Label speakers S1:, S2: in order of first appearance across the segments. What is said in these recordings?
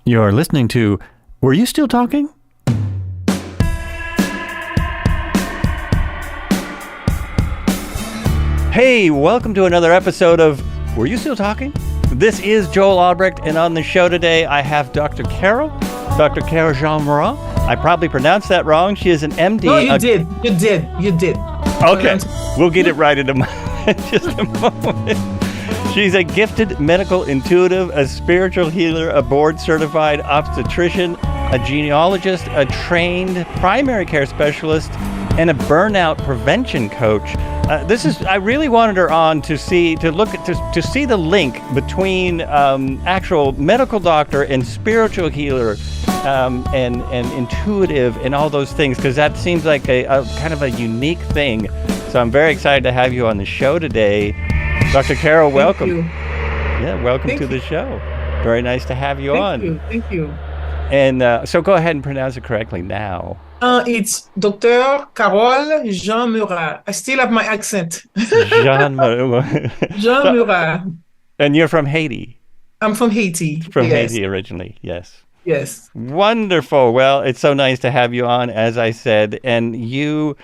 S1: You're listening to Were You Still Talking? Hey, welcome to another episode of Were You Still Talking? This is Joel Albrecht, and on the show today I have Dr. Carolle Jean-Murat. I probably pronounced that wrong. She is an MD.
S2: No, you did.
S1: Okay, we'll get it right in just a moment. She's a gifted medical intuitive, a spiritual healer, a board-certified obstetrician, a gynecologist, a trained primary care specialist, and a burnout prevention coach. I really wanted her on to see the link between actual medical doctor and spiritual healer, and intuitive and all those things, because that seems like a kind of a unique thing. So I'm very excited to have you on the show today. Dr. Carolle, welcome.
S2: Thank you.
S1: Yeah, welcome to the show. Very nice to have you on.
S2: Thank you.
S1: And so go ahead and pronounce it correctly now.
S2: It's Dr. Carolle Jean-Murat. I still have my accent.
S1: Jean-Murat.
S2: Jean-Murat.
S1: And you're from Haiti?
S2: I'm from Haiti.
S1: From Haiti originally, yes.
S2: Yes.
S1: Wonderful. Well, it's so nice to have you on, as I said. And you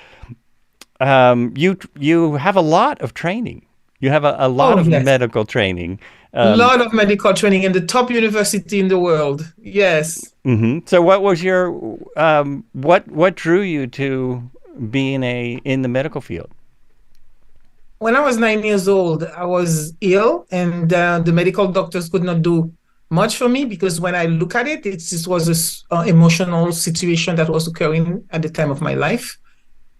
S1: have a lot of training. You have a lot of medical training.
S2: A lot of medical training in the top university in the world. Yes.
S1: Mm-hmm. So what was your, what drew you to being in the medical field?
S2: When I was 9 years old, I was ill, and the medical doctors could not do much for me, because when I look at it, it was an emotional situation that was occurring at the time of my life.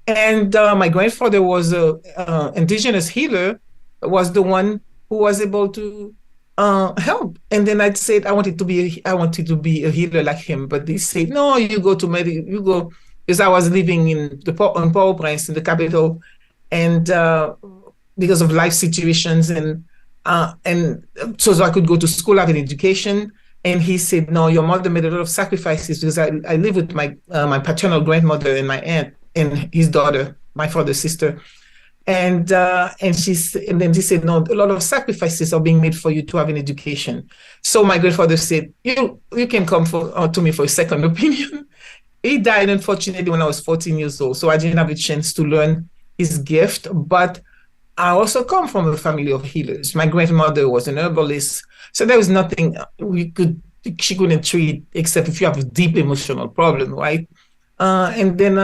S2: And my grandfather was an indigenous healer, was the one who was able to help. And then I said I wanted to be a healer like him, but they said no. You go, because I was living in Port-au-Prince, in the capital, and because of life situations, and so I could go to school, have an education. And he said, no, your mother made a lot of sacrifices, because I live with my paternal grandmother and my aunt and his daughter, my father's sister. And then she said, no, a lot of sacrifices are being made for you to have an education. So my grandfather said, you can come to me for a second opinion. He died, unfortunately, when I was 14 years old. So I didn't have a chance to learn his gift. But I also come from a family of healers. My grandmother was an herbalist. So there was nothing she couldn't treat, except if you have a deep emotional problem, right? And then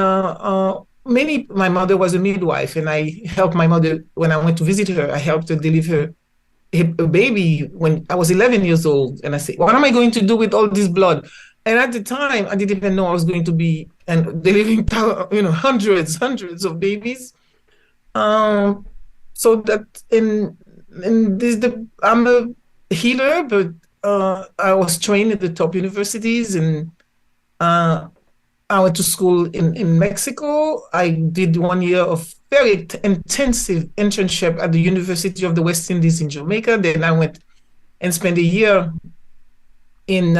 S2: my mother was a midwife, and I helped my mother when I went to visit her. I helped her deliver a baby when I was 11 years old. And I said, what am I going to do with all this blood? And at the time, I didn't even know I was going to be delivering, hundreds of babies. So that I'm a healer, but I was trained at the top universities, and I went to school in Mexico. I did 1 year of very intensive internship at the University of the West Indies in Jamaica. Then I went and spent a year in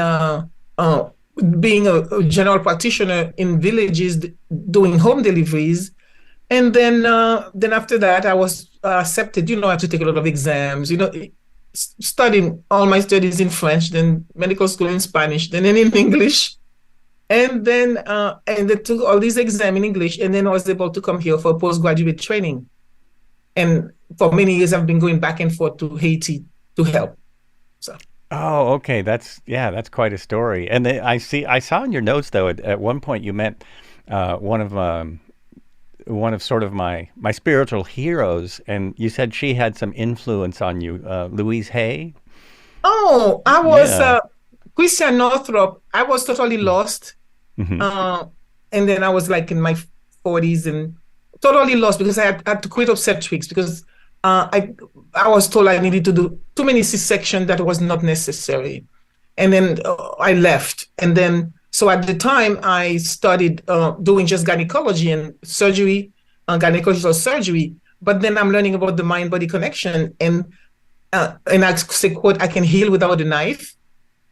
S2: being a general practitioner in villages doing home deliveries. And then after that, I was accepted. I had to take a lot of exams, studying all my studies in French, then medical school in Spanish, then in English. And then they took all these exams in English, and then I was able to come here for postgraduate training. And for many years, I've been going back and forth to Haiti to help. So.
S1: Oh, okay. That's quite a story. And I saw in your notes, though, at one point you met one of sort of my spiritual heroes, and you said she had some influence on you, Louise Hay.
S2: Oh, I was Christian Northrop. I was totally lost.
S1: Mm-hmm.
S2: And then I was like in my 40s and totally lost, because I had to quit obstetrics, because I was told I needed to do too many C-sections that was not necessary. And then I left. And then, so at the time I started doing just gynecology and surgery, gynecological surgery. But then I'm learning about the mind-body connection. And I say, quote, I can heal without a knife.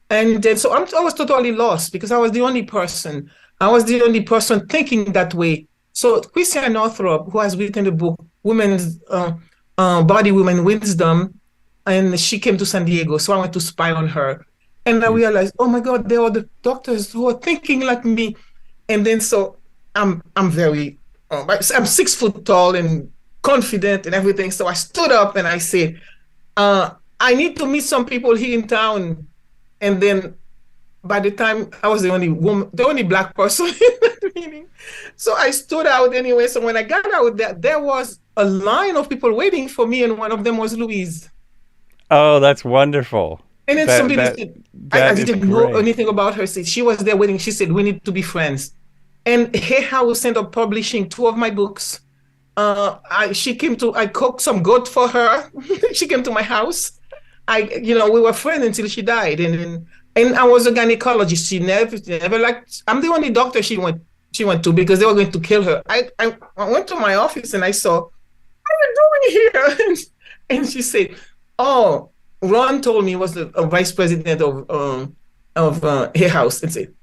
S2: And then, so I was totally lost, because I was the only person thinking that way. So Christian Northrop, who has written the book, Women's Body, Women Wisdom, and she came to San Diego. So I went to spy on her. And I realized, oh my God, there are the doctors who are thinking like me. And then so I'm very I'm 6 foot tall and confident and everything. So I stood up and I said, I need to meet some people here in town. And then by the time I was the only woman, the only Black person in that meeting. So I stood out anyway. So when I got out there was a line of people waiting for me, and one of them was Louise.
S1: Oh, that's wonderful.
S2: And then somebody said, I didn't know anything about her. Said she was there waiting. She said, we need to be friends. And Hay House ended up publishing 2 of my books. I cooked some goat for her. She came to my house. We were friends until she died. And I was a gynecologist. She never liked, I'm the only doctor she went to because they were going to kill her. I went to my office and I saw, what are you doing here? And she said, oh, Ron told me he was the vice president of Hay House, and said,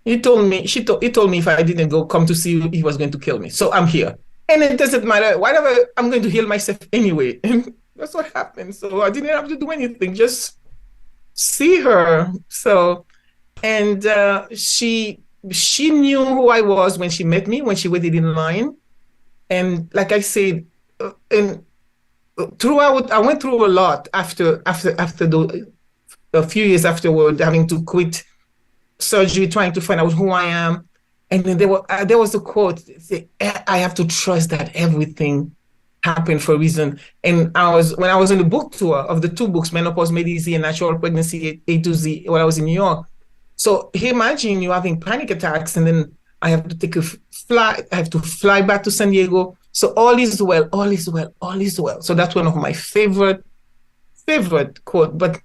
S2: he told me if I didn't come to see you, he was going to kill me. So I'm here. And it doesn't matter, whatever, I'm going to heal myself anyway. And that's what happened. So I didn't have to do anything, just see her. So, and she knew who I was when she met me, when she waited in line. And like I said, throughout, I went through a lot after a few years afterward, having to quit surgery, trying to find out who I am. And then there was a quote, say, I have to trust that everything happened for a reason. And when I was on the book tour of the 2 books, Menopause Made Easy and Natural Pregnancy A to Z, while I was in New York. So imagine you having panic attacks, and then I have to take a flight, I have to fly back to San Diego. So all is well, all is well, all is well. So that's one of my favorite quote, but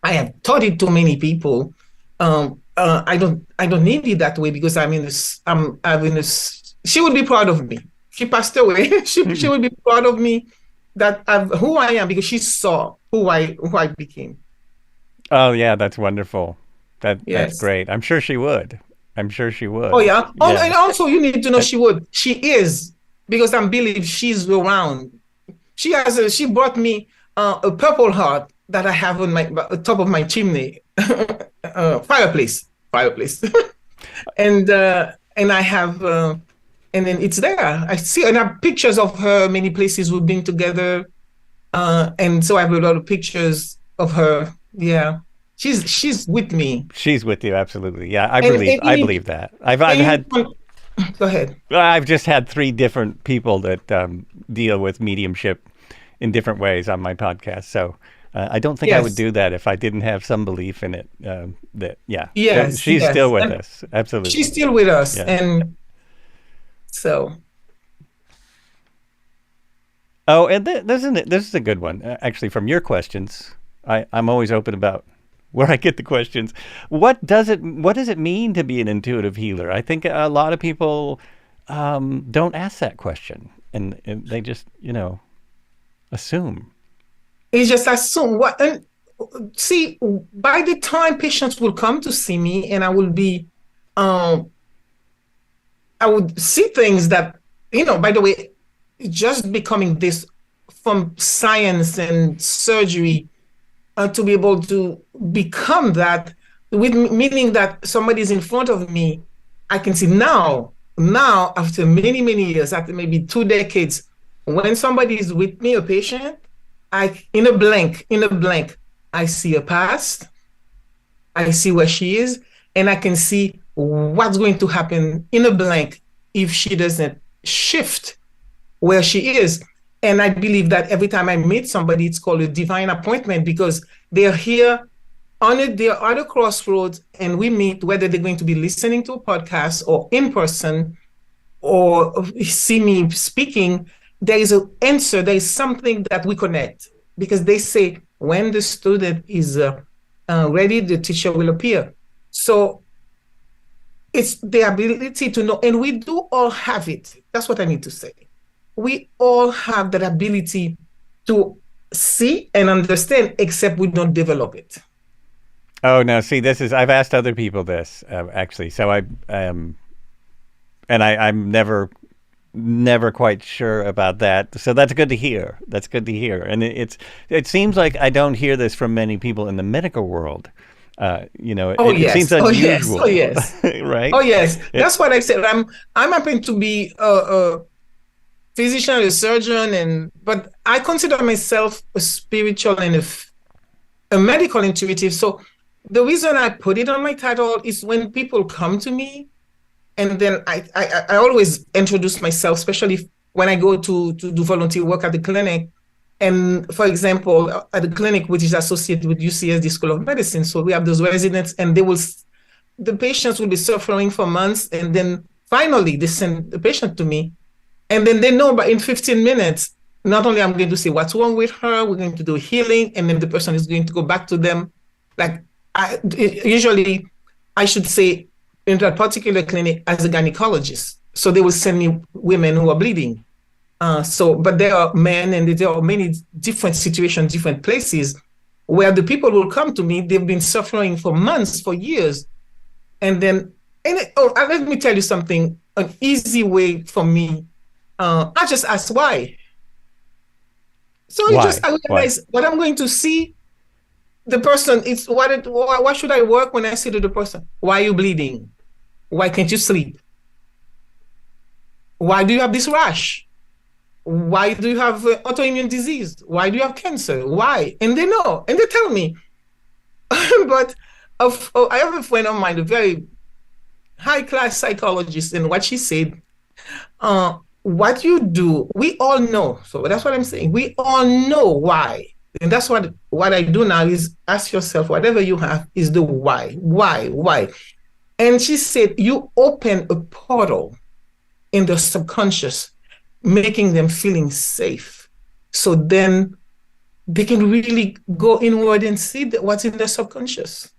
S2: I have taught it to many people. I don't need it that way because she would be proud of me. She passed away. She would be proud of me that who I am because she saw who I became.
S1: Oh yeah, that's wonderful. That's great. I'm sure she would.
S2: Oh yeah. Oh, and also you need to know she would. She is, because I believe she's around. She brought me a purple heart that I have on my top of my chimney, fireplace, and I have, and then it's there. I see, and I have pictures of her many places we've been together, and so I have a lot of pictures of her. Yeah, she's with me.
S1: She's with you, absolutely. Yeah, I believe that. I've had.
S2: Go ahead.
S1: I've just had 3 different people that deal with mediumship in different ways on my podcast. So I don't think I would do that if I didn't have some belief in it. She's still with us. Absolutely.
S2: She's still with us.
S1: Yeah.
S2: And so.
S1: Oh, and this is a good one, actually, from your questions. I'm always open about where I get the questions. What does it mean to be an intuitive healer? I think a lot of people don't ask that question, and they just, assume.
S2: They just assume what. And see, by the time patients will come to see me, and I will be, I would see things that, by the way, just becoming this from science and surgery. To be able to become that, meaning that somebody's in front of me, I can see now after many, many years, after maybe 2 decades, when somebody is with me, a patient, in a blank, I see a past, I see where she is, and I can see what's going to happen in a blank if she doesn't shift where she is. And I believe that every time I meet somebody, it's called a divine appointment, because they're here they're at a crossroads, and we meet, whether they're going to be listening to a podcast or in person or see me speaking. There is an answer. There is something that we connect, because they say when the student is ready, the teacher will appear. So it's the ability to know, and we do all have it. That's what I need to say. We all have that ability to see and understand, except we don't develop it.
S1: Oh, no. See, I've asked other people this, actually. So I'm never quite sure about that. So that's good to hear. And it seems like I don't hear this from many people in the medical world. It seems unusual.
S2: Oh yes.
S1: Right?
S2: Oh yes. That's what I said. I'm happen to be a physician, a surgeon, but I consider myself a spiritual and a medical intuitive. So the reason I put it on my title is when people come to me, and then I always introduce myself, especially when I go to do volunteer work at the clinic. And for example, at the clinic, which is associated with UCSD School of Medicine, so we have those residents, and the patients will be suffering for months, and then finally they send the patient to me, and then they know, but in 15 minutes, not only I'm going to say what's wrong with her, we're going to do healing, and then the person is going to go back to them. Usually, I should say, in that particular clinic as a gynecologist. So they will send me women who are bleeding. But there are men, and there are many different situations, different places where the people will come to me. They've been suffering for months, for years. And then, let me tell you something, an easy way for me. I just ask why. So I realize what I'm going to see. The person, why should I work when I say to the person, why are you bleeding? Why can't you sleep? Why do you have this rash? Why do you have autoimmune disease? Why do you have cancer? Why? And they know, and they tell me. But I have a friend of mine, a very high-class psychologist, and what she said, what you do, we all know. So that's what I'm saying. We all know why. And that's what I do now is ask yourself, whatever you have is the why. Why? And she said, you open a portal in the subconscious, making them feeling safe. So then they can really go inward and see what's in the subconscious.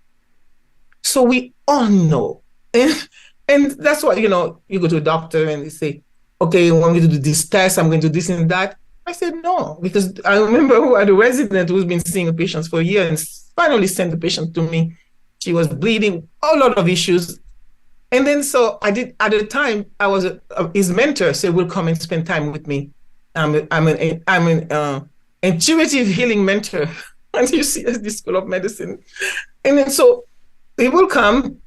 S2: So we all know. And that's why, you go to a doctor and they say, okay, I'm going to do this test, I'm going to do this and that. I said no, because I remember who had a resident who's been seeing patients for a year and finally sent the patient to me. She was bleeding, a lot of issues. And then so I did, at the time, I was his mentor, said, will come and spend time with me. I'm an intuitive healing mentor at UCSD School of Medicine. And then so he will come.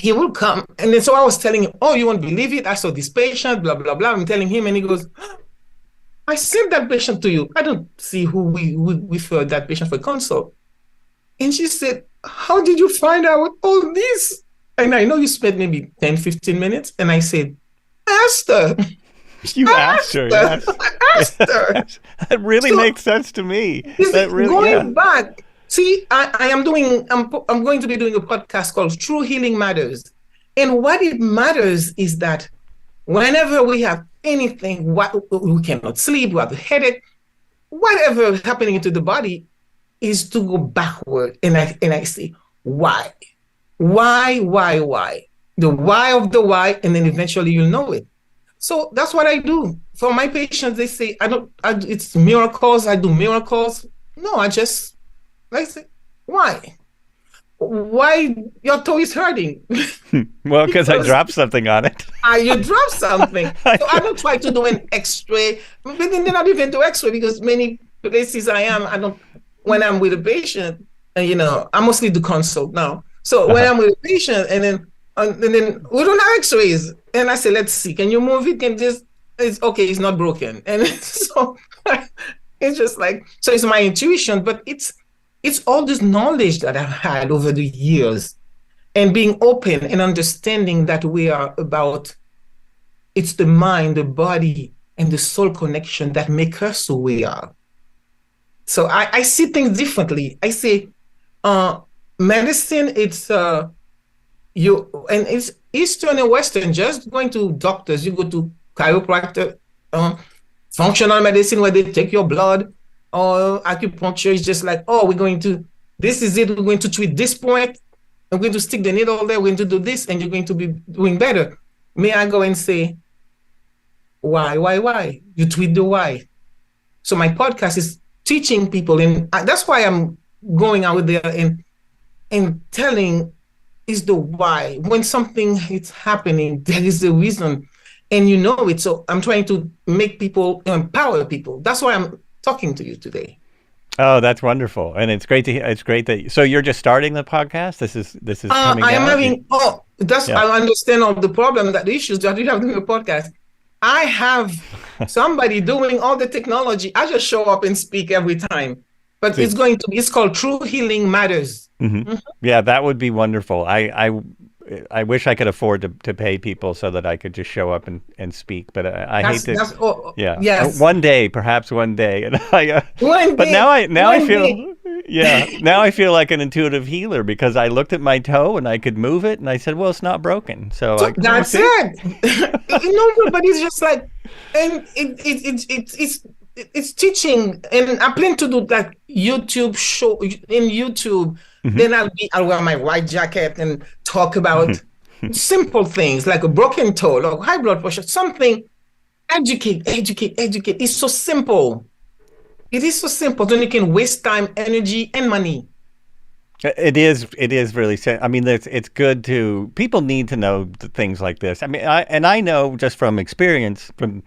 S2: And then so I was telling him, oh, you won't believe it. I saw this patient, blah, blah, blah. I'm telling him, and he goes, I sent that patient to you. I don't see who we referred that patient for consult. And she said, how did you find out all this? And I know you spent maybe 10, 15 minutes. And I said, I asked her.
S1: You asked her. Yes.
S2: I asked her.
S1: That really makes sense to me.
S2: Going back, see, I'm going to be doing a podcast called True Healing Matters. And what it matters is that whenever we have anything, we cannot sleep, we have a headache, whatever is happening to the body is to go backward. And I say, why? Why? The why of the why, and then eventually you'll know it. So that's what I do. For my patients, they say, it's miracles, I do miracles. No, I say, why? Why your toe is hurting?
S1: Well, because I dropped something on it.
S2: You dropped something. So I don't try to do an x-ray. But then they're not even do x-ray because many places when I'm with a patient, I mostly do consult now. So when I'm with a patient and then we don't have x-rays. And I say, let's see, can you move it? It's okay, it's not broken. And so it's just like, so it's my intuition, but it's all this knowledge that I've had over the years and being open and understanding that it's the mind, the body, and the soul connection that make us who we are. So I see things differently. I say, medicine, it's it's Eastern and Western, just going to doctors, you go to chiropractor, functional medicine where they take your blood, or acupuncture is just like, oh, this is it, we're going to treat this point, I'm going to stick the needle there, we're going to do this, and you're going to be doing better. May I go and say, why? You tweet the why. So my podcast is teaching people, and that's why I'm going out there and telling is the why. When something is happening, there is a reason, and you know it. So I'm trying to make people, empower people. That's why I'm talking to you today.
S1: Oh, that's wonderful, and it's great to hear. It's great that so you're just starting the podcast. This is coming
S2: I am
S1: out.
S2: having, that's,
S1: Yeah.
S2: I understand all the problem, that the issues that you have in your podcast. I have somebody doing all the technology. I just show up and speak every time. But
S1: See.
S2: it's called True Healing Matters.
S1: Yeah, that would be wonderful. I wish I could afford to pay people so that I could just show up and speak, but I hate to. Yeah.
S2: Yes.
S1: One day, perhaps one day, and
S2: One
S1: but
S2: day,
S1: now I
S2: one
S1: feel.
S2: day.
S1: Yeah, now I feel like an intuitive healer because I looked at my toe and I could move it, and I said, "Well, it's not broken." So
S2: That's it. But it's just like, and it's teaching, and I plan to do like YouTube show in YouTube. Then I'll wear my white jacket and talk about simple things like a broken toe or high blood pressure, something. Educate. It's so simple. It is so simple. Then you can waste time, energy, and money.
S1: It is really. I mean, it's good to. People need to know things like this. I mean, I know just from experience, from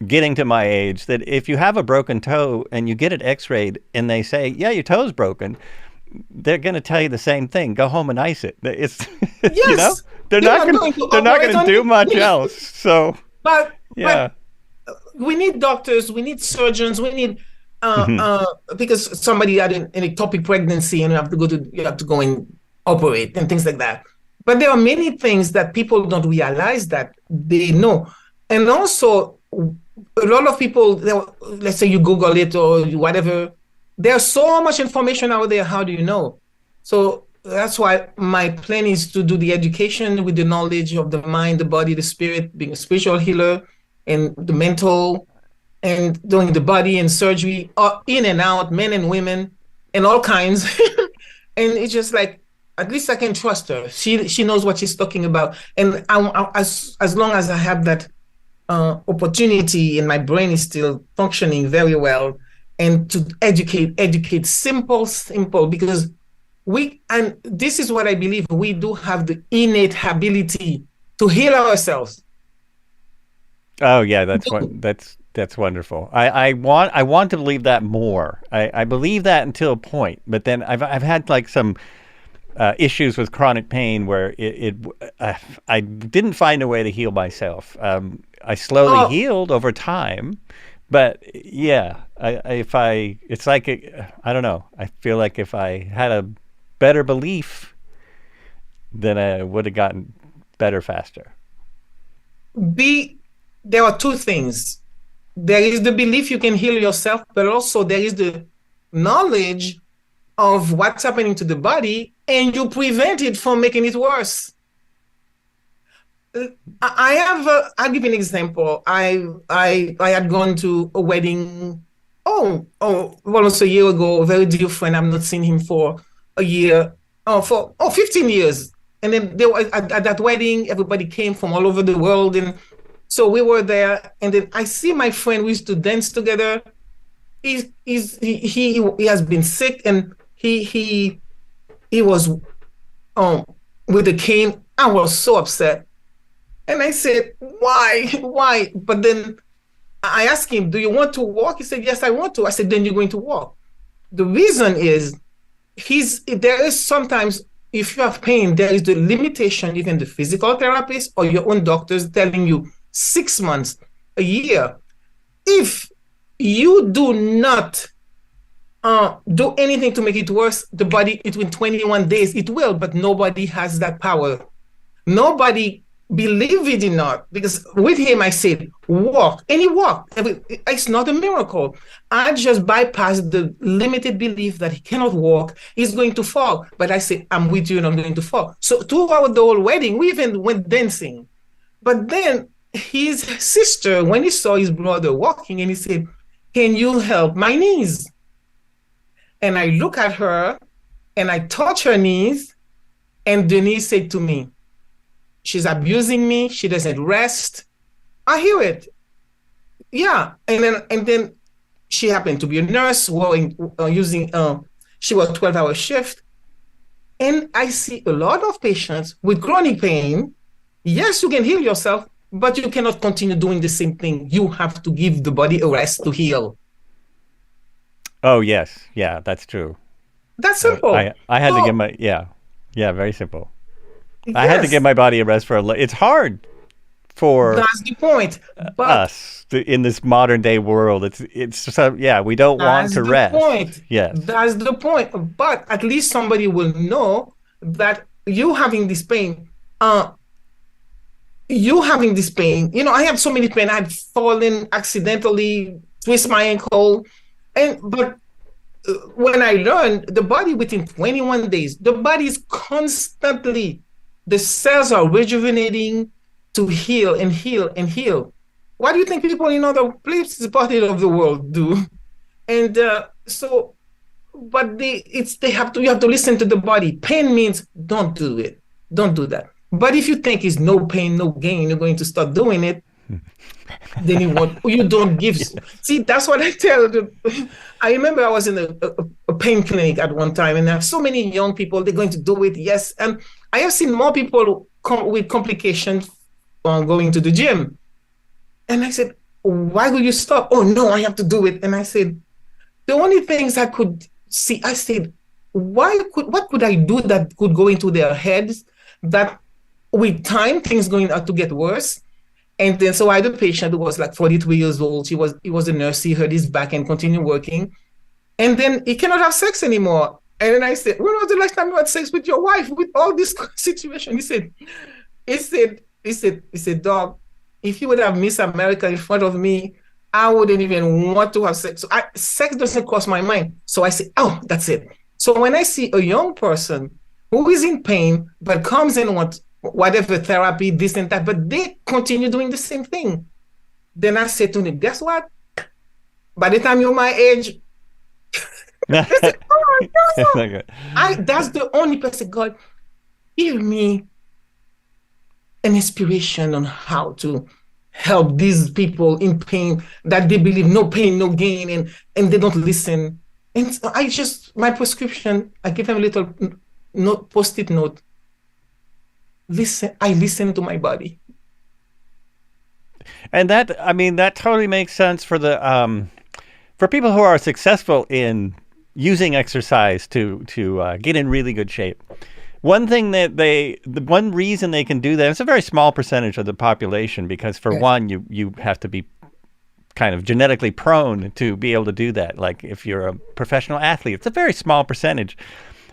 S1: getting to my age, that if you have a broken toe and you get it X-rayed and they say, "Yeah, your toe's broken," they're going to tell you the same thing. Go home and ice it. It's
S2: Yes,
S1: they're not going to do much else. So,
S2: but
S1: yeah.
S2: We need doctors, we need surgeons, we need because somebody had an ectopic pregnancy and you have to go and operate and things like that. But there are many things that people don't realize that they know. And also a lot of people, let's say you Google it or whatever, there's so much information out there. How do you know? So that's why my plan is to do the education with the knowledge of the mind, the body, the spirit, being a spiritual healer, and the mental, and doing the body and surgery, in and out, men and women, and all kinds. And it's just like, at least I can trust her. She knows what she's talking about. And as long as I have that opportunity and my brain is still functioning very well, and to educate, simple, because and this is what I believe, we do have the innate ability to heal ourselves.
S1: Oh yeah, that's wonderful. I want to believe that more. I believe that until a point, but then I've had like some issues with chronic pain where I didn't find a way to heal myself. I slowly healed over time, but yeah, it's like I don't know. I feel like if I had a better belief, then I would have gotten better faster.
S2: There are two things. There is the belief you can heal yourself, but also there is the knowledge of what's happening to the body, and you prevent it from making it worse. I'll give you an example. I had gone to a wedding, almost a year ago, a very dear friend. I've not seen him for a year, 15 years. And then at that wedding, everybody came from all over the world. And so we were there. And then I see my friend, we used to dance together. He has been sick, and he was with a cane. I was so upset. And I said, why? But then I asked him, do you want to walk? He said, yes, I want to. I said, then you're going to walk. The reason is there is sometimes, if you have pain, there is the limitation, even the physical therapist or your own doctors telling you 6 months, a year. If you do not do anything to make it worse, the body, within 21 days, it will, but nobody has that power. Nobody, believe it or not, because with him, I said, walk, and he walked. It's not a miracle. I just bypassed the limited belief that he cannot walk, he's going to fall. But I said, I'm with you and I'm going to fall. So throughout the whole wedding, we even went dancing. But then his sister, when he saw his brother walking, and he said, can you help my knees? And I look at her and I touch her knees, and Denise said to me, she's abusing me. She doesn't rest. I hear it. Yeah. And then she happened to be a nurse she worked 12-hour shift. And I see a lot of patients with chronic pain. Yes, you can heal yourself, but you cannot continue doing the same thing. You have to give the body a rest to heal.
S1: Oh yes, yeah, that's true.
S2: That's simple.
S1: I had to give
S2: So,
S1: my yeah, very simple. I had to give
S2: yes,
S1: my body a rest for it's hard for
S2: that's the point. But
S1: us in this modern day world. It's so yeah, we don't want
S2: that's
S1: to
S2: the
S1: rest.
S2: point.
S1: Yes.
S2: That's the point. But at least somebody will know that uh, you having this pain. I had so many pain. I had fallen accidentally, twist my ankle, but when I learned the body within 21 days, the body is constantly, the cells are rejuvenating to heal and heal and heal. What do you think people in other places, parts of the world do? And but they have to, you have to listen to the body. Pain means don't do it, don't do that. But if you think it's no pain, no gain, you're going to start doing it, then you don't give.
S1: Yes.
S2: See, that's what I tell them. I remember I was in a pain clinic at one time, and there are so many young people, they're going to do it. Yes. And I have seen more people with complications going to the gym. And I said, why will you stop? Oh no, I have to do it. And I said, the only things I could see, I said, what could I do that could go into their heads that with time things going to get worse? And then so I had a patient who was like 43 years old. He was a nurse. He hurt his back and continued working. And then he cannot have sex anymore. And then I said, when was the last time you had sex with your wife with all this situation? He said, dog, if you would have Miss America in front of me, I wouldn't even want to have sex. So sex doesn't cross my mind. So I say, oh, that's it. So when I see a young person who is in pain, but comes and wants whatever therapy, this and that, but they continue doing the same thing, then I say to them, guess what? By the time you're my age, I say, oh, no. That's the only person, God, give me an inspiration on how to help these people in pain that they believe no pain, no gain, and they don't listen. And so my prescription, I give them a little note, post-it note. I listen to my body.
S1: And that totally makes sense for for people who are successful in using exercise to get in really good shape. One thing the one reason they can do that, it's a very small percentage of the population, because for one, you have to be kind of genetically prone to be able to do that. Like if you're a professional athlete, it's a very small percentage.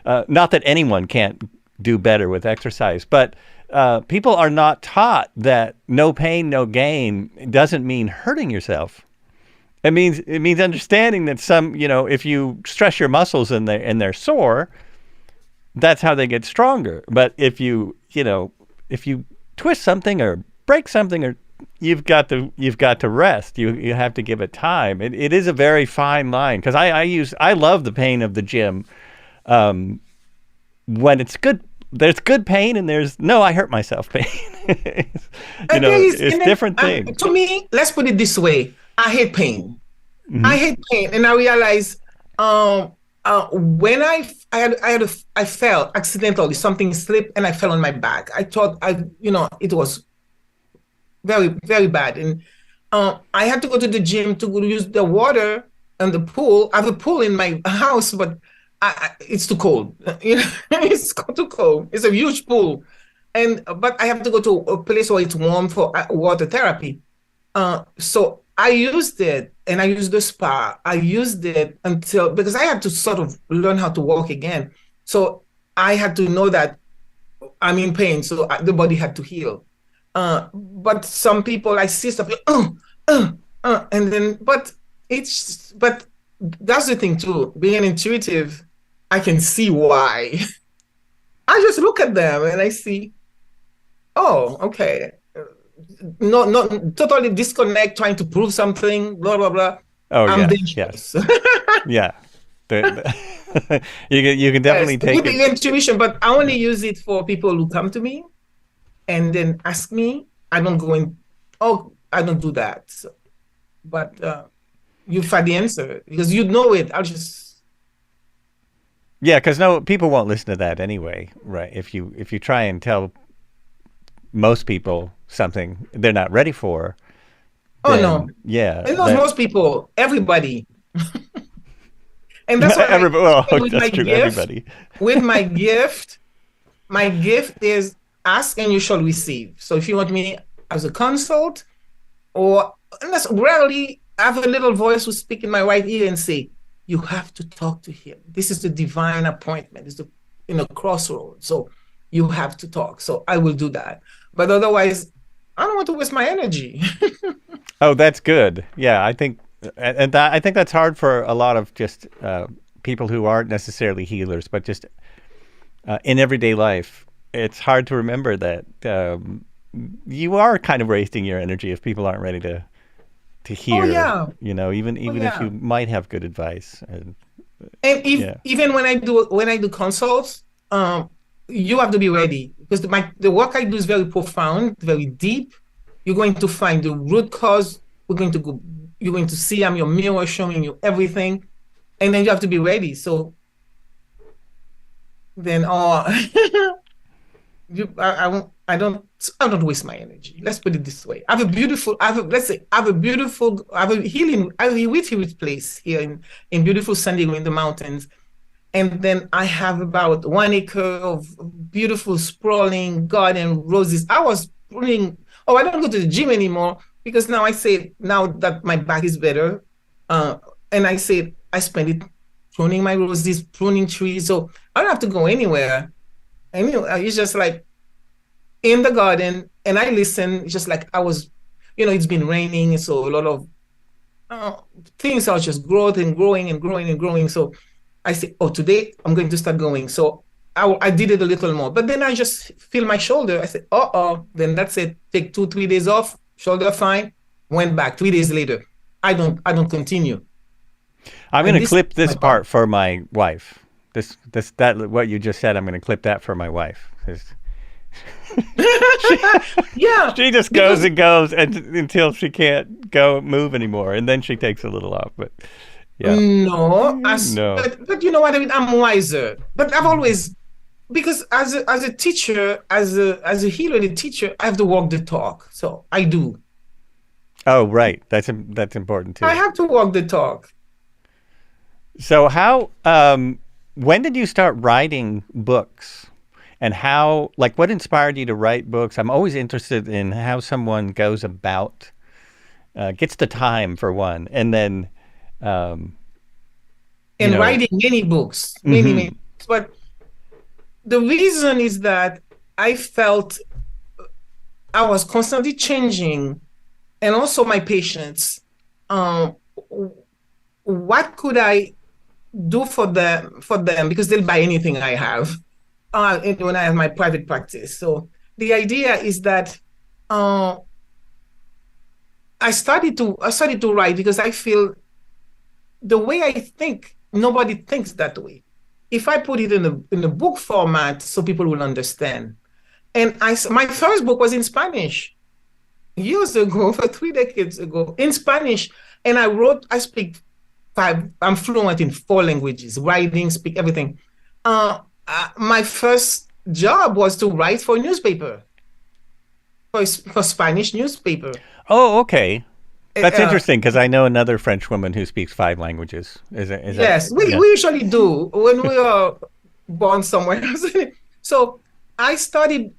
S1: Not that anyone can't do better with exercise, but people are not taught that no pain, no gain doesn't mean hurting yourself. It means understanding that if you stress your muscles and they're sore, that's how they get stronger. But if you twist something or break something, or you've got to rest. You have to give it time. It is a very fine line, because I love the pain of the gym. When it's good, there's good pain, and there's no, I hurt myself pain. It's different things.
S2: To me, let's put it this way: I hate pain.
S1: Mm-hmm.
S2: I hate pain, and I realize when I fell accidentally, something slipped, and I fell on my back. I thought it was very, very bad, and I had to go to the gym to use the water and the pool. I have a pool in my house, but it's too cold. It's too cold. It's a huge pool, but I have to go to a place where it's warm for water therapy. So I used it, and I used the spa. I used it because I had to sort of learn how to walk again. So I had to know that I'm in pain, so the body had to heal. But some people, I see stuff like, and then, but that's the thing too. Being intuitive, I can see why. I just look at them and I see, oh, okay. Not totally disconnect, trying to prove something, blah, blah, blah.
S1: Oh,
S2: I'm
S1: yes. Yeah. You can definitely take
S2: with the intuition, but I only use it for people who come to me and then ask me. I don't go in, I don't do that. So, but you find the answer because you know it. I'll just...
S1: Yeah, because people won't listen to that anyway, right? If you try and tell most people something they're not ready for.
S2: Oh, no.
S1: Yeah.
S2: And most people, everybody. And that's why
S1: Well,
S2: with
S1: that's
S2: my
S1: true.
S2: gift,
S1: Everybody.
S2: with my gift is ask and you shall receive. So if you want me as a consult, or unless rarely I have a little voice who speak in my right ear and say, you have to talk to him. This is the divine appointment. It's the crossroads. So you have to talk. So I will do that. But otherwise, I don't want to waste my energy.
S1: Oh, that's good. Yeah, I think, I think that's hard for a lot of just people who aren't necessarily healers, but just in everyday life. It's hard to remember that you are kind of wasting your energy if people aren't ready to hear.
S2: Oh, yeah.
S1: Even if you might have good advice.
S2: Even when I do consults, you have to be ready, because the work I do is very profound, very deep. You're going to find the root cause. You're going to see I'm your mirror showing you everything, and then you have to be ready. So then, I don't waste my energy. Let's put it this way. I have a retreat place here in beautiful San Diego in the mountains. And then I have about 1 acre of beautiful sprawling garden, roses. I don't go to the gym anymore, because now that my back is better, and I spend it pruning my roses, pruning trees. So I don't have to go anywhere. And it's just like in the garden, and I listen. Just like I was, it's been raining, so a lot of things are just growing and growing and growing and growing. So I say, today I'm going to start going. So I did it a little more, but then I just feel my shoulder. I said, then that's it. Take 2-3 days off, shoulder fine, went back. 3 days later, I don't continue.
S1: I'm going to clip this part for my wife. What you just said, I'm going to clip that for my wife. She just goes and goes until she can't move anymore, and then she takes a little off. But yeah,
S2: no. But you know what I mean. I'm wiser. But I've always, because as a teacher, as a healer, and a teacher, I have to walk the talk. So I do.
S1: Oh, right. That's important too.
S2: I have to walk the talk.
S1: So when did you start writing books? And what inspired you to write books? I'm always interested in how someone goes about, gets the time for one, and then,
S2: writing many books, many books. But the reason is that I felt I was constantly changing, and also my patients. What could I do for them? Because they'll buy anything I have. When I have my private practice. So the idea is that I started to write, because I feel the way I think, nobody thinks that way. If I put it in a book format, so people will understand. And my first book was in Spanish years ago, for 3 decades ago, in Spanish. And I'm fluent in 4 languages, writing, speak, everything. My first job was to write for a newspaper, for Spanish newspaper.
S1: Oh, okay. That's interesting, because I know another French woman who speaks 5 languages.
S2: Yes, we usually do when we are born somewhere else. So I started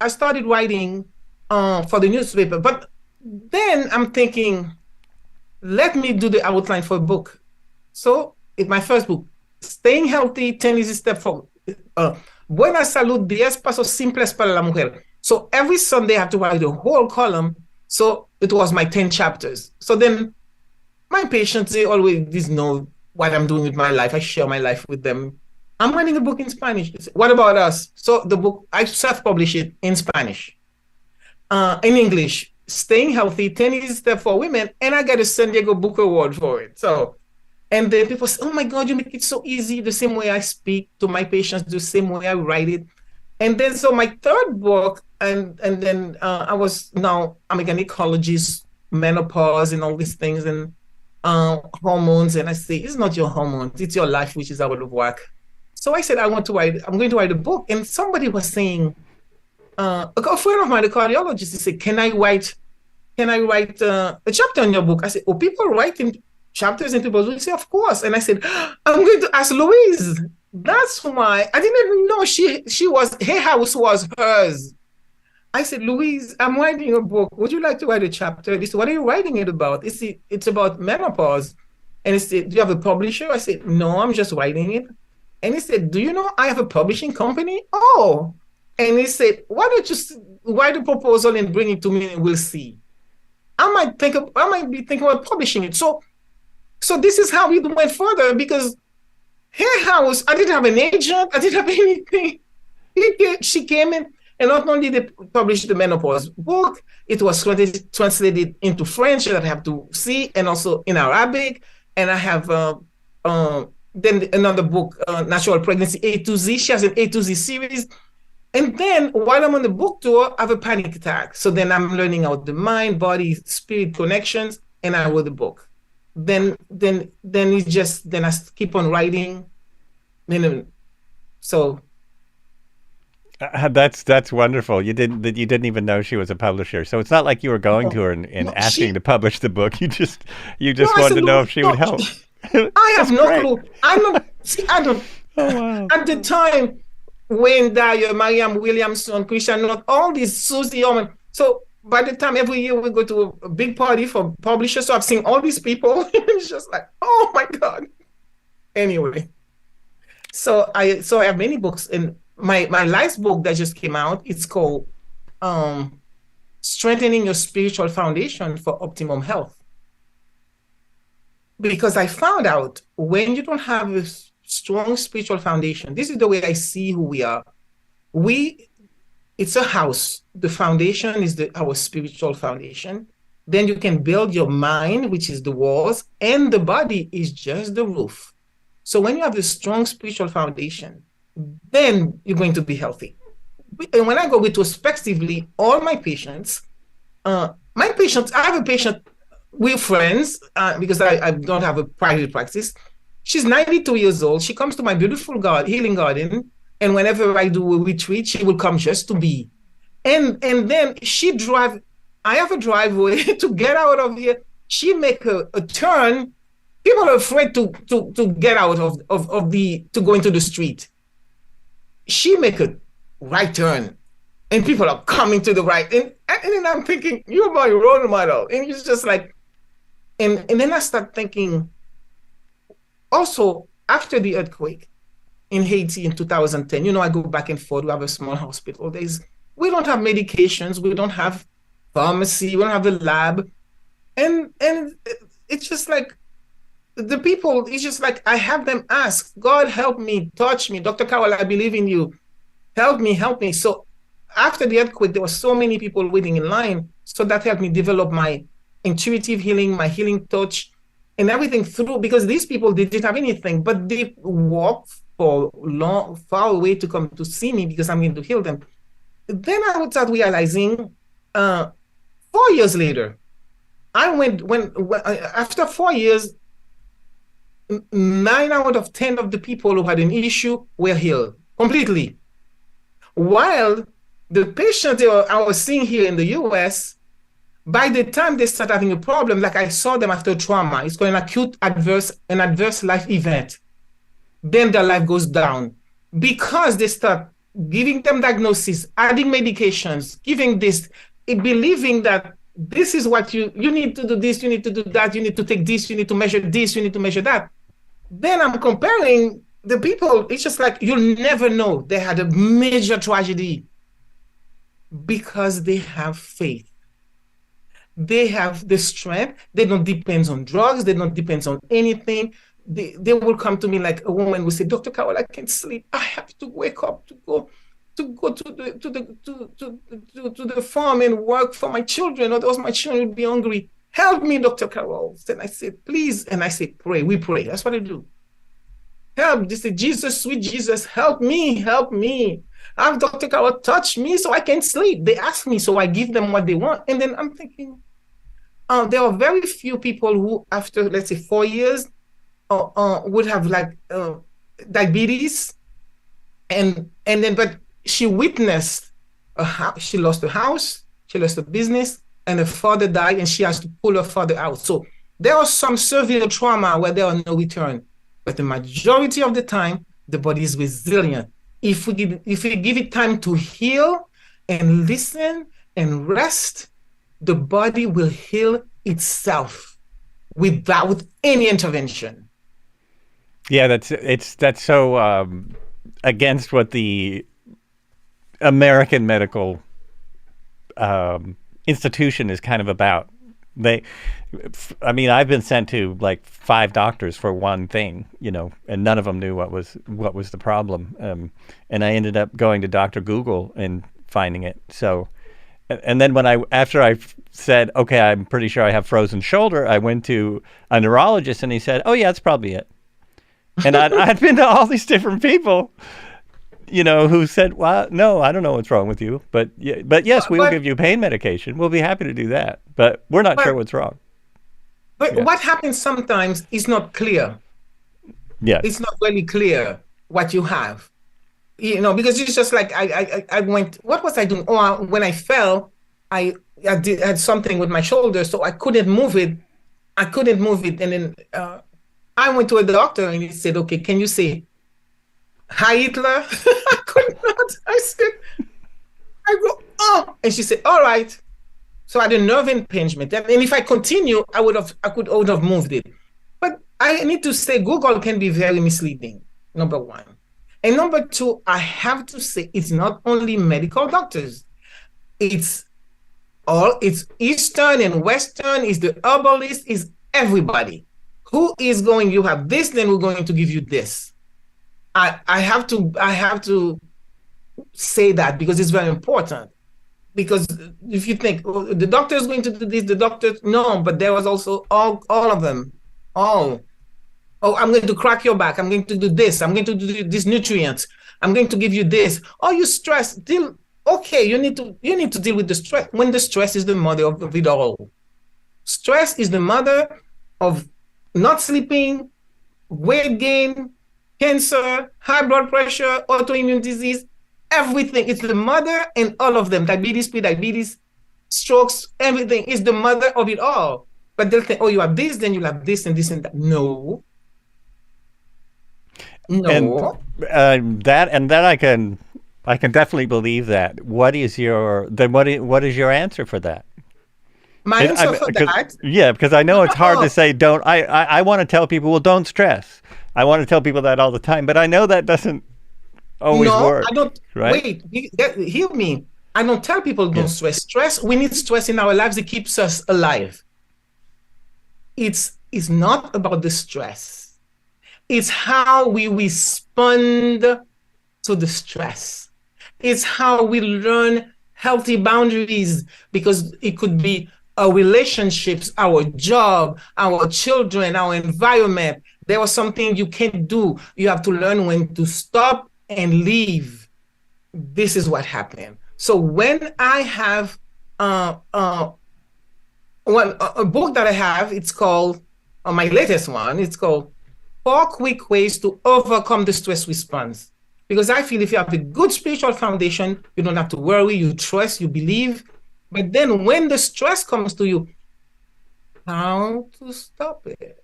S2: writing for the newspaper, but then I'm thinking, let me do the outline for a book. So my first book, Staying Healthy, 10 Easy Steps for Buena Salud, 10 Pasos Simples para la Mujer. So every Sunday I have to write the whole column. So it was my 10 chapters. So then my patients, they always know what I'm doing with my life. I share my life with them. I'm writing a book in Spanish. What about us? So the book, I self-publish it in Spanish, in English, Staying Healthy, 10 Easy Steps for Women, and I got a San Diego Book Award for it. So, and then people say, oh my God, you make it so easy, the same way I speak to my patients, the same way I write it. And then, so my third book, and then I'm a gynecologist, menopause and all these things, and hormones. And I say, it's not your hormones, it's your life, which is out of whack. So I said, I'm going to write a book. And somebody was saying, a friend of mine, a cardiologist, he said, can I write a chapter in your book? I said, people write in chapters into the book? He said, of course. And I said, I'm going to ask Louise. That's why I didn't even know she was, her house was hers. I said, Louise, I'm writing a book. Would you like to write a chapter? He said, what are you writing it about? It's about menopause. And he said, do you have a publisher? I said, no, I'm just writing it. And he said, do you know I have a publishing company? Oh. And he said, why don't you write a proposal and bring it to me and we'll see. I might be thinking about publishing it. So this is how we went further, because her house, I didn't have an agent. I didn't have anything. She came in, and not only they published the menopause book, it was translated into French that I have to see, and also in Arabic. And I have then another book, Natural Pregnancy A to Z. She has an A to Z series. And then while I'm on the book tour, I have a panic attack. So then I'm learning out the mind, body, spirit connections, and I wrote the book. Then I keep on writing. So
S1: that's wonderful. You didn't even know she was a publisher. So it's not like you were going to her and asking to publish the book. You just wanted to know if she would help.
S2: I have no clue. I don't. Oh, wow. At the time, Wayne Dyer, Mariam Williamson, Christian North, all these Susie Orman. So by the time every year we go to a big party for publishers, so I've seen all these people. It's just like, oh my God. Anyway, so I have many books, and my last book that just came out, it's called Strengthening Your Spiritual Foundation for Optimum Health. Because I found out when you don't have a strong spiritual foundation, this is the way I see who we are. It's a house. The foundation is our spiritual foundation. Then you can build your mind, which is the walls, and the body is just the roof. So when you have a strong spiritual foundation, then you're going to be healthy. And when I go retrospectively, all my patients, I have a patient, we're friends because I don't have a private practice. She's 92 years old. She comes to my beautiful healing garden. And whenever I do a retreat, she will come just to be. And then I have a driveway to get out of here. She make a turn. People are afraid to get out to go into the street. She make a right turn, and people are coming to the right. And then I'm thinking, you're my role model. And it's just like, and then I start thinking, also, after the earthquake in Haiti in 2010, I go back and forth. We have a small hospital. We don't have medications. We don't have pharmacy. We don't have a lab. And it's just like, the people, it's just like, I have them ask, God, help me, touch me. Dr. Carolle, I believe in you. Help me. So after the earthquake, there were so many people waiting in line. So that helped me develop my intuitive healing, my healing touch, and everything through, because these people, they didn't have anything, but they walked far away to come to see me because I'm going to heal them. Then I would start realizing 4 years later, after 4 years, 9 out of 10 of the people who had an issue were healed completely. While the patients I was seeing here in the US, by the time they start having a problem, like I saw them after trauma, it's called an adverse life event. Then their life goes down because they start giving them diagnosis, adding medications, giving this, believing that this is what you need to do this, you need to do that, you need to take this, you need to measure this, you need to measure that. Then I'm comparing the people, it's just like, you'll never know they had a major tragedy because they have faith. They have the strength. They don't depend on drugs. They don't depend on anything. They will come to me like a woman will say, Dr. Carolle, I can't sleep. I have to wake up to go to the farm and work for my children, or else my children will be hungry. Help me, Dr. Carolle. Then I said, please. And I say, pray. We pray. That's what I do. Help. They say, Jesus, sweet Jesus, help me. Have Dr. Carolle touch me so I can sleep. They ask me, so I give them what they want. And then I'm thinking, there are very few people who, after, let's say, 4 years, would have like diabetes. And then, but she witnessed, she lost her house, she lost her business, and her father died, and she has to pull her father out. So There are some severe trauma where there are no return, but the majority of the time, the body is resilient. If we give it time to heal and listen and rest, the body will heal itself without any intervention.
S1: Yeah, that's so against what the American medical institution is kind of about. I've been sent to like 5 doctors for one thing, and none of them knew what was the problem. And I ended up going to Dr. Google and finding it. So, and then after I said, okay, I'm pretty sure I have frozen shoulder, I went to a neurologist and he said, oh yeah, that's probably it. And I'd been to all these different people, who said, well, no, I don't know what's wrong with you. But yes, we will give you pain medication. We'll be happy to do that. But we're not sure what's wrong.
S2: But what happens sometimes is not clear.
S1: Yes.
S2: It's not really clear what you have. Because it's just like I went, what was I doing? Oh, when I fell, I had something with my shoulder, so I couldn't move it. And then I went to a doctor and he said, okay, can you say, hi, Hitler? I could not. I go, oh. And she said, all right. So I had a nerve impingement. And if I continue, I would have moved it. But I need to say Google can be very misleading, number one. And number two, I have to say it's not only medical doctors. It's Eastern and Western, it's the herbalist, is everybody. Who is going, you have this, then we're going to give you this. I have to say that because it's very important. Because if you think, oh, the doctor is going to do this, no, but there was also all of them. Oh, I'm going to crack your back. I'm going to do this. I'm going to do these nutrients. I'm going to give you this. Oh, you stress. Okay, you need to deal with the stress. When the stress is the mother of it all. Stress is the mother of not sleeping, weight gain, cancer, high blood pressure, autoimmune disease, everything. It's the mother and all of them. Diabetes, pre-diabetes, strokes, everything is the mother of it all. But they'll think, oh, you have this, then you'll have this and this and that. No.
S1: And that I can definitely believe that. What is your answer for that?
S2: My answer for that?
S1: Yeah, because I know it's hard to say don't. I want to tell people, well, don't stress. I want to tell people that all the time, but I know that doesn't always work.
S2: No, I don't.
S1: Right?
S2: Wait, hear me. I don't tell people don't stress. Stress, we need stress in our lives. It keeps us alive. It's not about the stress. It's how we respond to the stress. It's how we learn healthy boundaries, because it could be our relationships, our job, our children, our environment. There was something you can't do. You have to learn when to stop and leave. This is what happened. So when I have a book that I have, it's called, my latest one, it's called 4 Quick Ways to Overcome the Stress Response. Because I feel if you have a good spiritual foundation, you don't have to worry, you trust, you believe. But then when the stress comes to you, how to stop it?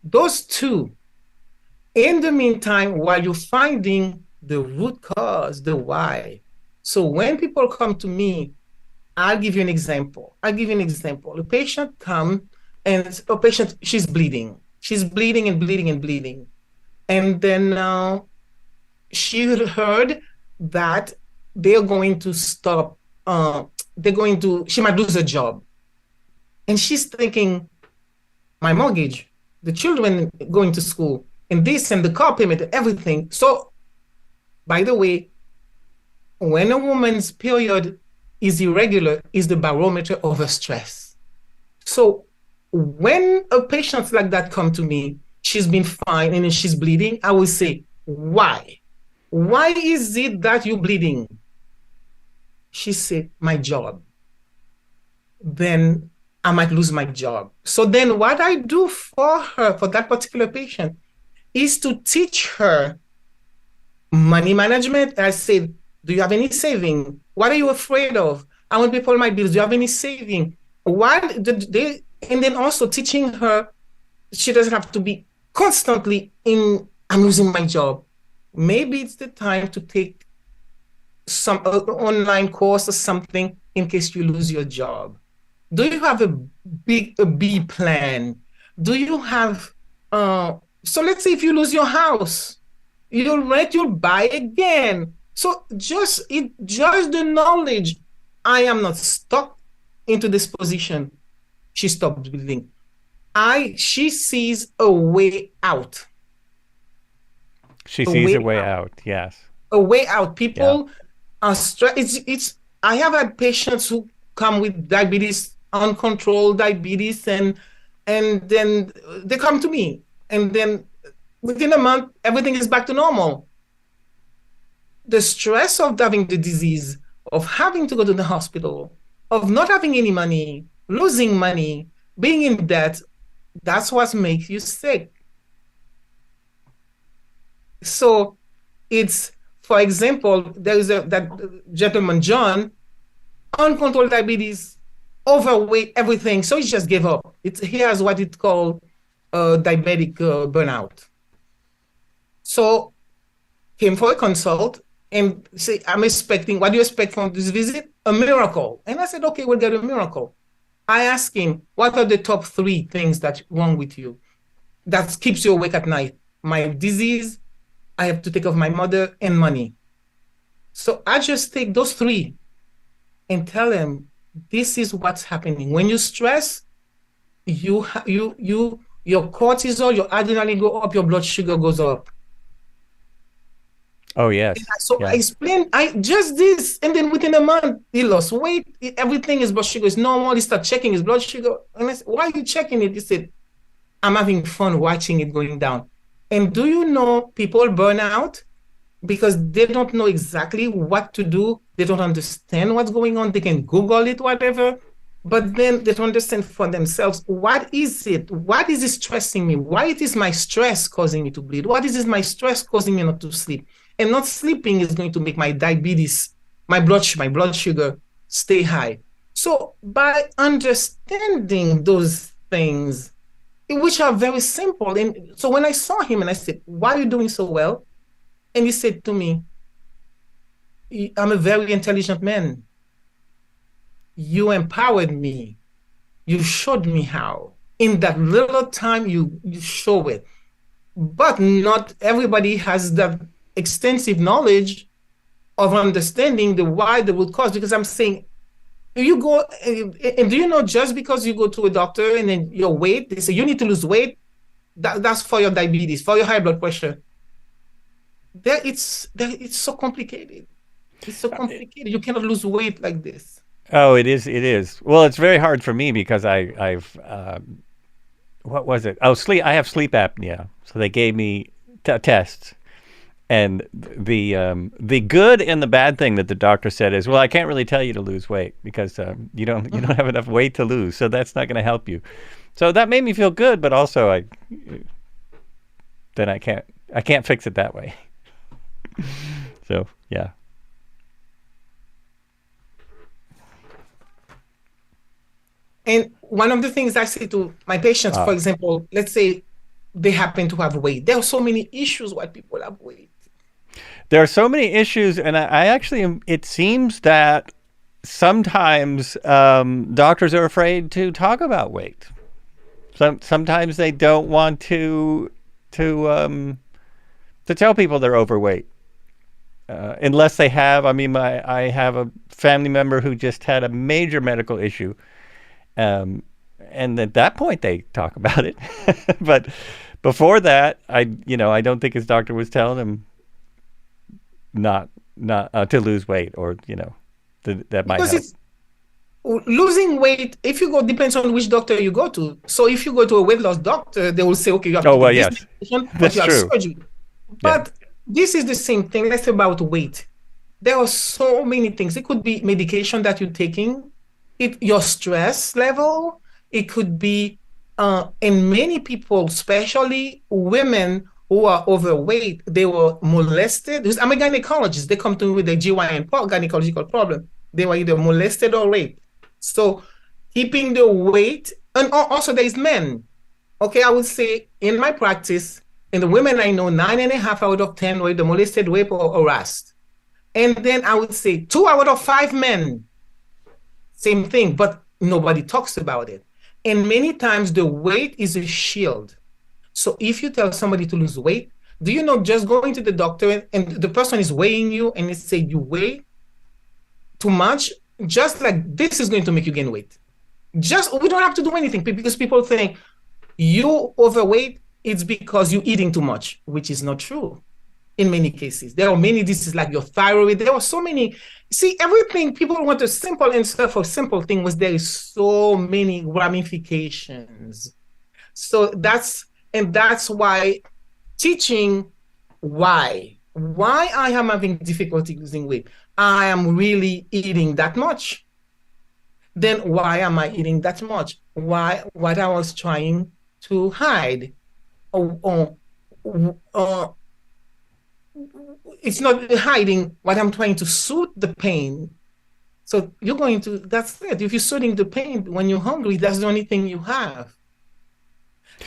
S2: Those two. In the meantime, while you're finding the root cause, the why. So when people come to me, I'll give you an example. A patient comes and she's bleeding. She's bleeding and bleeding and bleeding. And then she heard that they're going to stop, she might lose her job. And she's thinking, my mortgage, the children going to school, and this and the car payment and everything. So, by the way, when a woman's period is irregular, is the barometer of her stress. So when a patient like that come to me, she's been fine and she's bleeding, I will say, why? Why is it that you're bleeding? She said, my job. Then I might lose my job. So then what I do for her, for that particular patient, is to teach her money management. I said, do you have any saving? What are you afraid of? I want people my bills. Do you have any saving? And then also teaching her she doesn't have to be constantly in, I'm losing my job. Maybe it's the time to take some online course or something in case you lose your job. Do you have a B plan? Do you have, so let's say if you lose your house, you'll rent, you'll buy again. So just the knowledge, I am not stuck into this position. She stopped building. She sees a way out.
S1: She sees a way out. Yes.
S2: A way out. People are stressed. I have had patients who come with diabetes, uncontrolled diabetes, and then they come to me, and then within a month, everything is back to normal. The stress of having the disease, of having to go to the hospital, of not having any money, losing money, being in debt, that's what makes you sick. So it's, for example, there is that gentleman, John, uncontrolled diabetes, overweight, everything. So he just gave up. He has what it's called diabetic burnout. So came for a consult and say, I'm expecting, what do you expect from this visit? A miracle. And I said, okay, we'll get a miracle. I asked him, what are the top 3 things that's wrong with you that keeps you awake at night? My disease, I have to take care of my mother, and money. So I just take those 3 and tell him, this is what's happening. When you stress, your cortisol, your adrenaline go up, your blood sugar goes up.
S1: Oh, yes.
S2: So I explained, just this, and then within a month, he lost weight. Everything, his blood sugar is normal. He started checking his blood sugar. And I said, why are you checking it? He said, I'm having fun watching it going down. And do you know people burn out because they don't know exactly what to do. They don't understand what's going on. They can Google it, whatever. But then they don't understand for themselves, what is it? What is it stressing me? Why it is my stress causing me to bleed? What is it my stress causing me not to sleep? And not sleeping is going to make my diabetes, my blood sugar stay high. So by understanding those things, which are very simple. And so when I saw him and I said, why are you doing so well? And he said to me, I'm a very intelligent man. You empowered me. You showed me how. In that little time, you show it. But not everybody has that extensive knowledge of understanding the why, the root cause. Because I'm saying, you go, and do you know, just because you go to a doctor and then your weight, they say you need to lose weight, that's for your diabetes, for your high blood pressure. It's so complicated. It's so complicated. You cannot lose weight like this.
S1: Oh, it is. It is. Well, it's very hard for me because I've what was it? Oh, sleep. I have sleep apnea. So they gave me tests, and the good and the bad thing that the doctor said is, well, I can't really tell you to lose weight because you don't have enough weight to lose, so that's not going to help you. So that made me feel good, but also I can't fix it that way. So yeah.
S2: And one of the things I say to my patients, for example, let's say they happen to have weight. There are so many issues why people have weight.
S1: There are so many issues, and I actually, it seems that sometimes doctors are afraid to talk about weight. Sometimes they don't want to tell people they're overweight, unless they have. I mean, I have a family member who just had a major medical issue. And at that point they talk about it, but before that, I don't think his doctor was telling him not to lose weight, or that might help.
S2: Losing weight, if you go, depends on which doctor you go to. So if you go to a weight loss doctor, they will say, okay, you have to take this medication, but you have surgery. But this is the same thing. Let's say about weight. There are so many things. It could be medication that you're taking. Your stress level, it could be, and many people, especially women who are overweight, they were molested. I'm a gynecologist. They come to me with a GYN gynecological problem. They were either molested or raped. So keeping the weight And also there is men. Okay, I would say in my practice, in the women I know, 9.5 out of 10 were either molested, raped, or harassed. And then I would say 2 out of 5 men, same thing, but nobody talks about it. And many times the weight is a shield. So if you tell somebody to lose weight, do you know, just going to the doctor and the person is weighing you and they say you weigh too much, just like this is going to make you gain weight. We don't have to do anything, because people think you overweight, it's because you're eating too much, which is not true in many cases. There are many diseases like your thyroid. There are so many. See, everything, people want a simple answer for simple thing, was there is so many ramifications. So that's why teaching why I am having difficulty losing weight. I am really eating that much. Then why am I eating that much? What I was trying to hide. It's not hiding what I'm trying to soothe the pain. So that's it. If you're soothing the pain when you're hungry, that's the only thing you have.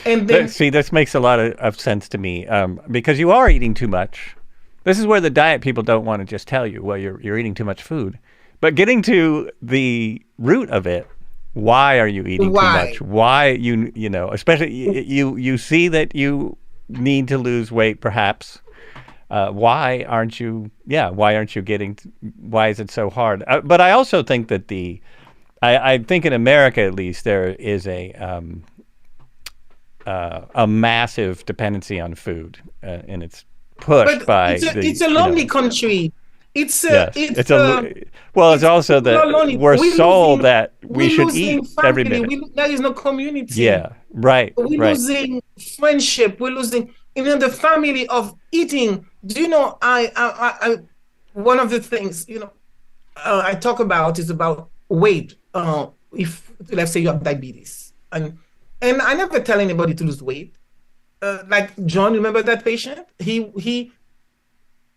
S2: And then,
S1: see, this makes a lot of sense to me, because you are eating too much. This is where the diet people don't want to just tell you, well, you're eating too much food. But getting to the root of it, why are you eating too much? Why you know, especially you see that you need to lose weight, perhaps. Why aren't you getting? Why is it so hard? But I also think that I think in America, at least, there is a massive dependency on food, and it's pushed by
S2: it's a lonely country. It's
S1: also that we're sold that we should eat
S2: family.
S1: Every minute.
S2: There is no community.
S1: Yeah, right.
S2: We're losing friendship. We're losing even the family of eating. Do you know? I one of the things I talk about is about weight. If let's say you have diabetes, and I never tell anybody to lose weight. Like John, remember that patient? He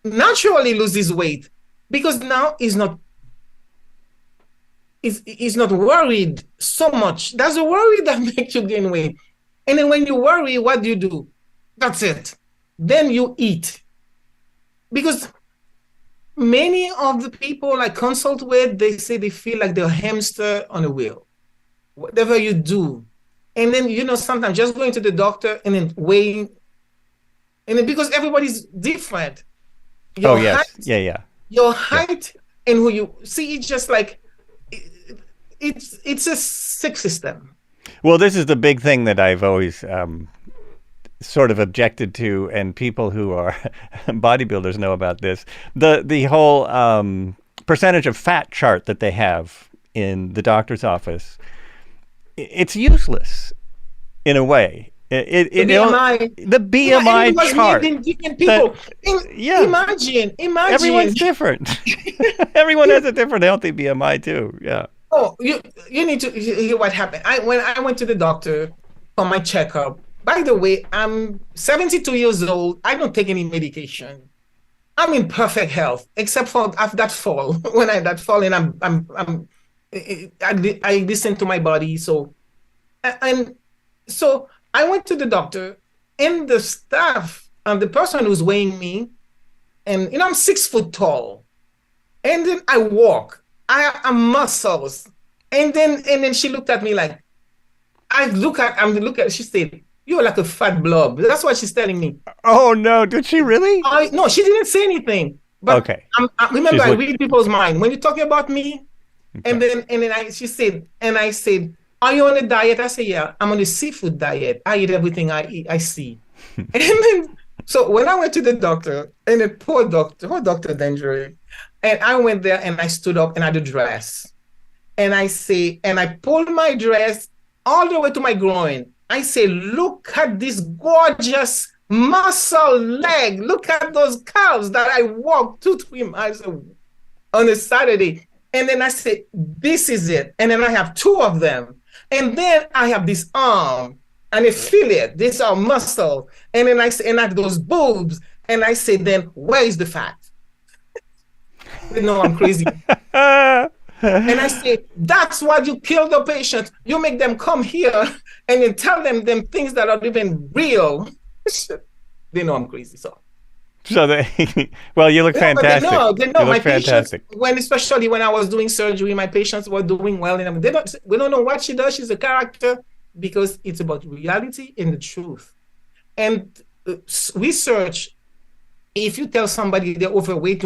S2: naturally loses weight because now he's not worried so much. That's a worry that makes you gain weight. And then when you worry, what do? That's it. Then you eat. Because many of the people I consult with, they say they feel like they're a hamster on a wheel. Whatever you do. And then, sometimes just going to the doctor and then weighing. And then because everybody's different. Your height and who you see, it's just like, it's a sick system.
S1: Well, this is the big thing that I've always sort of objected to, and people who are bodybuilders know about this. The whole percentage of fat chart that they have in the doctor's office, it's useless in a way. The BMI chart.
S2: Different people. Imagine.
S1: Everyone's different. Everyone has a different healthy BMI too. Yeah.
S2: Oh, you need to hear what happened. When I went to the doctor for my checkup. By the way, I'm 72 years old. I don't take any medication. I'm in perfect health, except for after that fall. When that fall, and I listen to my body. So I went to the doctor, and the staff, the person who's weighing me, and I'm 6 foot tall, and then I walk. I have muscles, and then she looked at me like, I'm looking. She said, "You're like a fat blob." That's what she's telling me.
S1: Oh no! Did she really?
S2: No, she didn't say anything. But
S1: okay.
S2: Remember, I read people's mind when you're talking about me. Okay. And then she said, and I said, "Are you on a diet?" I said, "Yeah, I'm on a seafood diet. I eat everything I see." And then, so when I went to the doctor, and the poor Dr. Dangery, and I went there and I stood up and I had a dress. And I pulled my dress all the way to my groin. I say, "Look at this gorgeous muscle leg. Look at those calves that I walked 2-3 miles on a Saturday." And then I say, "This is it." And then I have 2 of them. And then I have this arm and a fillet. These are muscle. And then I say, and I have those boobs. And I say, then where is the fat? No, I'm crazy. And I say, that's why you kill the patient. You make them come here and you tell them things that are even real. They know I'm crazy, so.
S1: So they, well, you look fantastic.
S2: But they know.
S1: You look
S2: My
S1: fantastic.
S2: patients, especially when I was doing surgery, my patients were doing well. And we don't know what she does. She's a character, because it's about reality and the truth. And research, if you tell somebody they're overweight,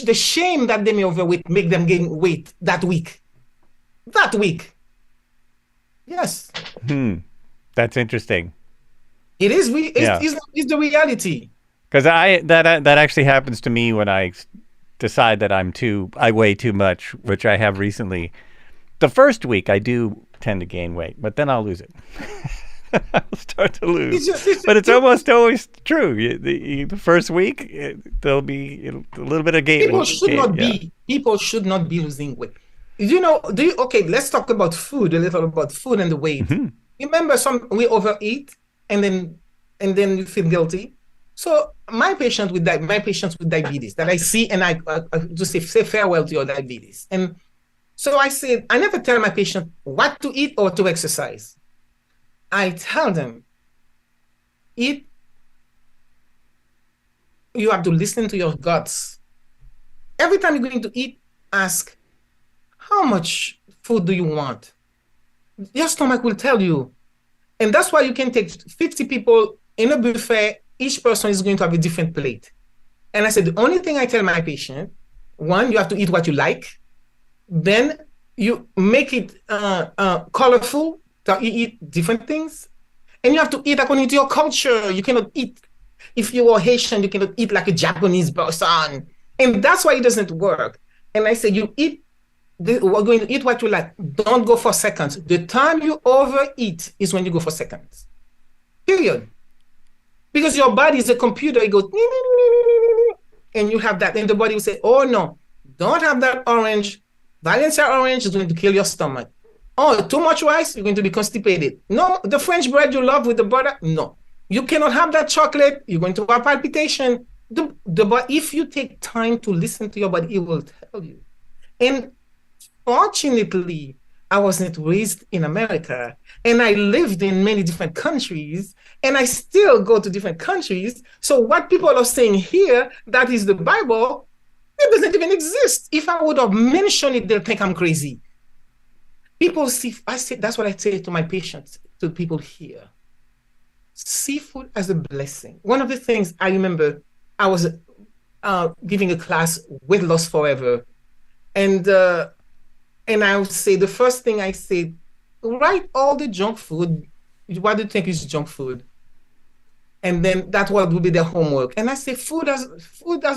S2: the shame that they may overweight make them gain weight that week. That week. Yes.
S1: That's interesting.
S2: It is. It's the reality.
S1: Because that actually happens to me when I decide that I weigh too much, which I have recently. The first week I do tend to gain weight, but then I'll lose it. I'll start to lose. But it's almost always true. The first week there'll be a little bit of gain.
S2: People should not be losing weight. Okay, let's talk about food, a little about food and the weight. Remember, we overeat and then you feel guilty. So my patients with diabetes that I see, and I just say farewell to your diabetes. And so I said, I never tell my patient what to eat or to exercise. I tell them, you have to listen to your guts. Every time you're going to eat, ask, how much food do you want? Your stomach will tell you. And that's why you can take 50 people in a buffet. Each person is going to have a different plate. And I said, the only thing I tell my patient, one, you have to eat what you like. Then you make it colorful, so you eat different things. And you have to eat according to your culture. You cannot eat, if you are Haitian, you cannot eat like a Japanese person. And that's why it doesn't work. And I said, we're going to eat what you like. Don't go for seconds. The time you overeat is when you go for seconds. Period. Because your body is a computer, it goes, and you have that. And the body will say, oh no, don't have that orange. Valencia orange is going to kill your stomach. Oh, too much rice, you're going to be constipated. No, the French bread you love with the butter, no. You cannot have that chocolate, you're going to have palpitation. But if you take time to listen to your body, it will tell you. And fortunately, I wasn't raised in America, and I lived in many different countries, and I still go to different countries. So what people are saying here, that is the Bible, it doesn't even exist. If I would have mentioned it, they'll think I'm crazy. People see, that's what I say to my patients, to people here. Seafood as a blessing. One of the things I remember, I was giving a class, Weight Loss Forever, and I would say, the first thing I say, write all the junk food. What do you think is junk food? And then that's what will be their homework. And I say, food has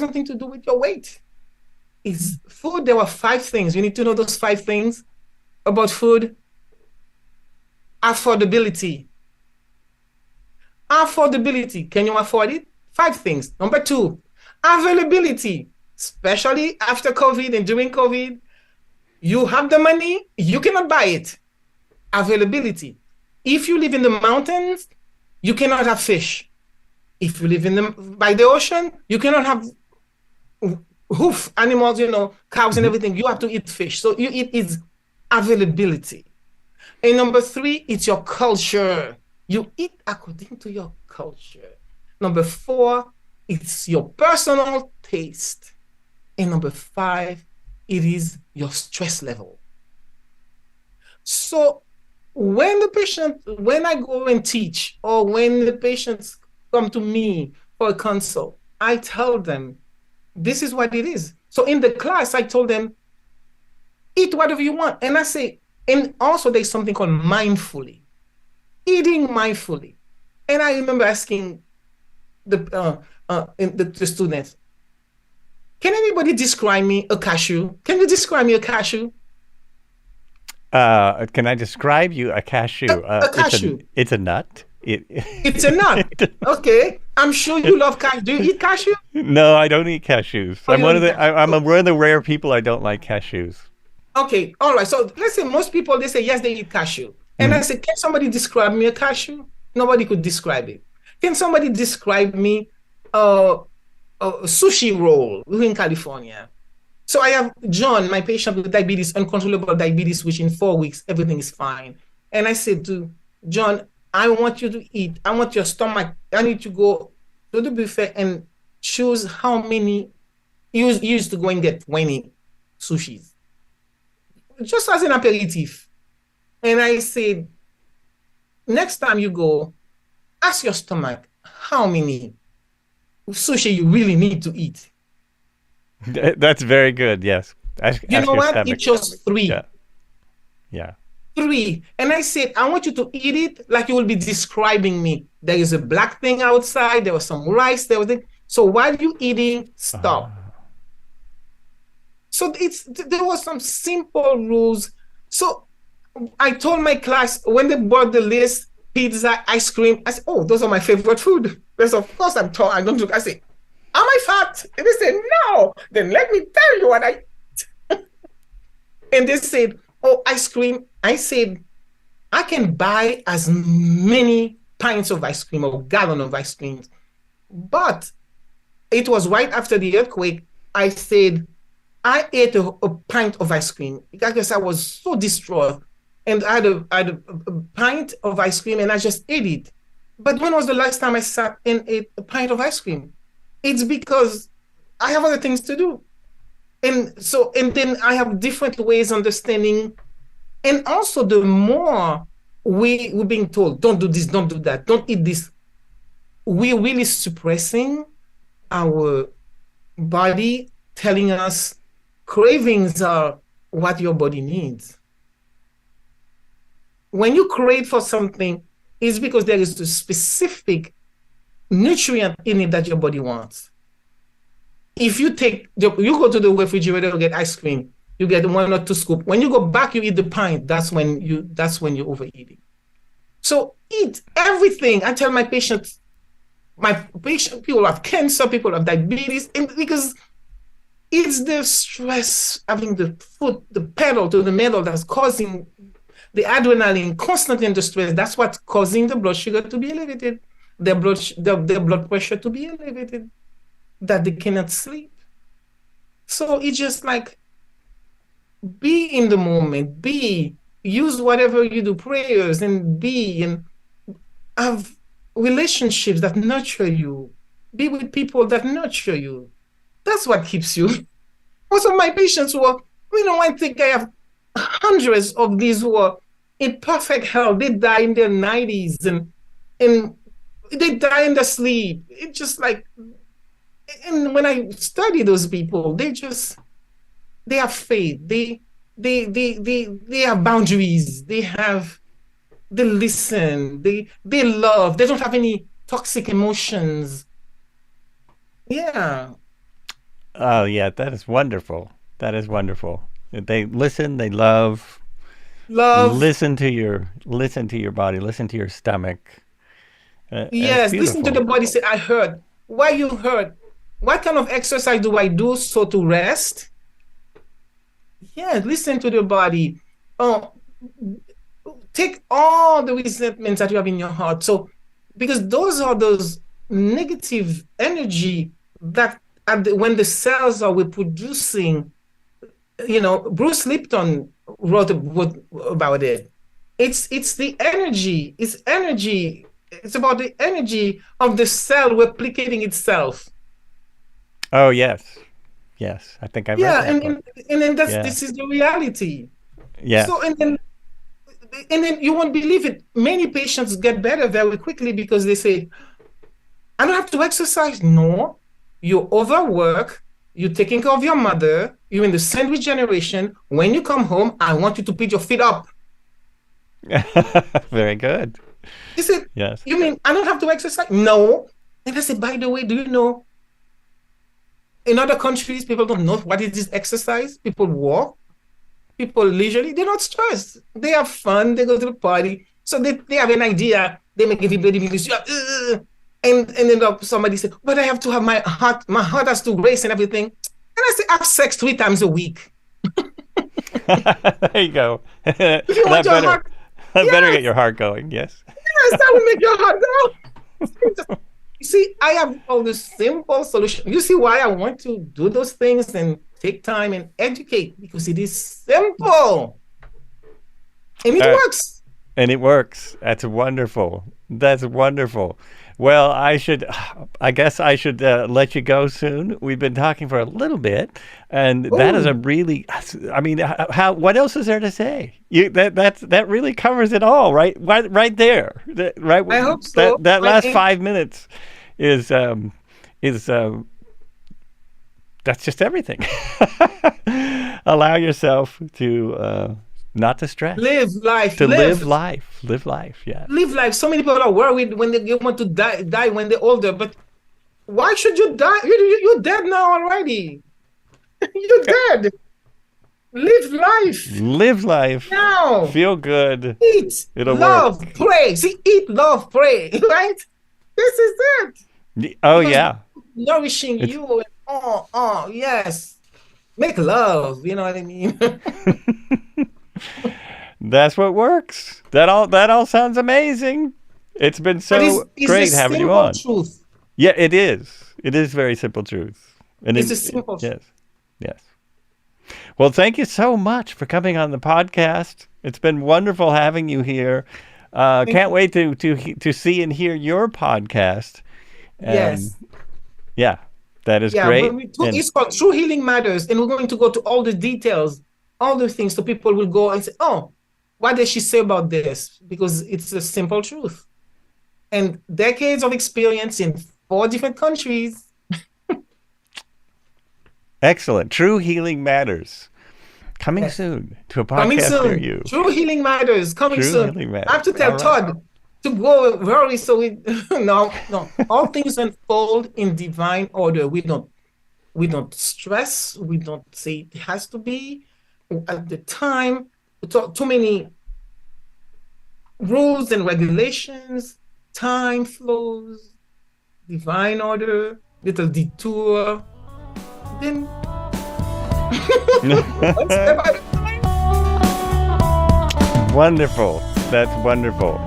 S2: nothing to do with your weight. It's food. There were 5 things. You need to know those 5 things about food. Affordability. Affordability. Can you afford it? 5 things. Number 2, availability, especially after COVID and during COVID. You have the money, you cannot buy it. Availability. If you live in the mountains, you cannot have fish. If you live by the ocean, you cannot have hoof animals, cows and everything. You have to eat fish. So you eat is availability. And number 3, it's your culture. You eat according to your culture. Number 4, it's your personal taste. And number 5, it is your stress level. So when I go and teach, or when the patients come to me for a consult, I tell them, this is what it is. So in the class, I told them, eat whatever you want. And I say, and also there's something called mindfully, eating mindfully. And I remember asking the students, can anybody describe me a cashew? Can you describe me a cashew?
S1: Can I describe you a cashew?
S2: A cashew.
S1: It's a nut.
S2: It's a nut. Okay. I'm sure you love cashew. Do you eat cashew?
S1: No, I don't eat cashews. I'm one of the rare people I don't like cashews.
S2: Okay. All right. So let's say most people, they say, yes, they eat cashew. And I said, can somebody describe me a cashew? Nobody could describe it. Can somebody describe me a sushi roll in California? So I have John, my patient with diabetes, uncontrollable diabetes, which in 4 weeks, everything is fine. And I said to John, I want you to eat. I want your stomach. I need to go to the buffet and choose how many. You used to go and get 20 sushis, just as an aperitif. And I said, next time you go, ask your stomach how many sushi you really need to eat.
S1: That's very good. Yes.
S2: You know what? It chose 3.
S1: Yeah. Yeah.
S2: 3. And I said, I want you to eat it like you will be describing me. There is a black thing outside. There was some rice. So while you're eating, stop. So there was some simple rules. So I told my class when they brought the list, pizza, ice cream, I said, oh, those are my favorite food. Because of course I'm tall. I don't look. I say, am I fat? And they said, no. Then let me tell you what I eat. And they said, oh, ice cream. I said, I can buy as many pints of ice cream or gallon of ice cream. But it was right after the earthquake. I said, I ate a pint of ice cream because I was so distraught. And I had a pint of ice cream and I just ate it. But when was the last time I sat and ate a pint of ice cream? It's because I have other things to do. And then I have different ways of understanding. And also the more we're being told, don't do this, don't do that, don't eat this, we're really suppressing our body, telling us cravings are what your body needs. When you crave for something, it's because there is a specific nutrient in it that your body wants. If you go to the refrigerator to get ice cream, you get 1 or 2 scoops. When you go back, you eat the pint. That's when you're overeating. So eat everything. I tell my patients, people have cancer, people have diabetes, and because it's the stress, having the foot, the pedal to the metal that's causing the adrenaline constantly in the stress. That's what's causing the blood sugar to be elevated, their blood pressure to be elevated, that they cannot sleep. So it's just like, be in the moment, use whatever you do, prayers, and have relationships that nurture you, be with people that nurture you. That's what keeps you. Most of my patients I think I have hundreds of these who are in perfect health. They die in their 90s and they die in their sleep. It's just like, and when I study those people, they have faith. They have boundaries. They listen. They love. They don't have any toxic emotions. Yeah.
S1: Oh yeah, that is wonderful. That is wonderful. They listen. They love. Listen to your body. Listen to your stomach.
S2: Yes, listen to the body. Say, I heard. Why you heard? What kind of exercise do I do so to rest? Yeah, listen to the body. Take all the resentments that you have in your heart. So, because those are those negative energy that when the cells are reproducing, Bruce Lipton wrote about it. It's the energy. It's energy. It's about the energy of the cell replicating itself.
S1: Oh yes, I think I've read that.
S2: And then this is the reality.
S1: Yeah.
S2: So and then you won't believe it. Many patients get better very quickly because they say, "I don't have to exercise." No, you overwork. You're taking care of your mother. You're in the sandwich generation. When you come home, I want you to put your feet up.
S1: Very good.
S2: He said,
S1: yes.
S2: You mean I don't have to exercise? No. And I said, by the way, do you know, in other countries, people don't know what is this exercise. People walk. People leisurely. They're not stressed. They have fun. They go to the party. So they have an idea. They make everybody and then somebody said, but I have to have my heart has to race and everything. And I say, have sex 3 times a week.
S1: There you go.
S2: If you want your heart,
S1: better get your heart going, yes.
S2: Yes, that will make your heart go. You see, I have all this simple solution. You see why I want to do those things and take time and educate, because it is simple. And it works.
S1: And it works. That's wonderful. That's wonderful. Well, I guess I should let you go soon. We've been talking for a little bit, and that is a really, I mean, what else is there to say? That really covers it all, right? Right there. Right.
S2: I hope so.
S1: That last 5 minutes is that's just everything. Allow yourself to not to stress.
S2: Live life.
S1: Live life. Yeah.
S2: Live life. So many people are worried when they want to die when they're older. But why should you die? You're dead now already. You're dead. Live life.
S1: Live life.
S2: Now.
S1: Feel good.
S2: Eat.
S1: It'll
S2: love.
S1: work.
S2: Pray. See, eat, love, pray. Right? This is it.
S1: Oh, yeah.
S2: Nourishing you. Oh, yes. Make love. You know what I mean?
S1: That's what works. That all sounds amazing. It's been so great having you on.
S2: Truth.
S1: Yeah, it is. It is very simple truth. And
S2: it's a simple truth.
S1: Yes. Well, thank you so much for coming on the podcast. It's been wonderful having you here. Can't wait to see and hear your podcast.
S2: Yes.
S1: Yeah, that is great.
S2: It's called True Healing Matters, and we're going to go to all the details, all the things, so people will go and say, oh, what did she say about this? Because it's a simple truth. And decades of experience in 4 different countries.
S1: Excellent. True Healing Matters. Coming soon to a podcast near you.
S2: True Healing Matters. Coming soon.
S1: Healing Matters.
S2: I have to tell Todd to go very no. All things unfold in divine order. We don't stress. We don't say it has to be at the time. Too many rules and regulations. Time flows. Divine order. Little detour. Then one step at a time.
S1: Wonderful. That's wonderful.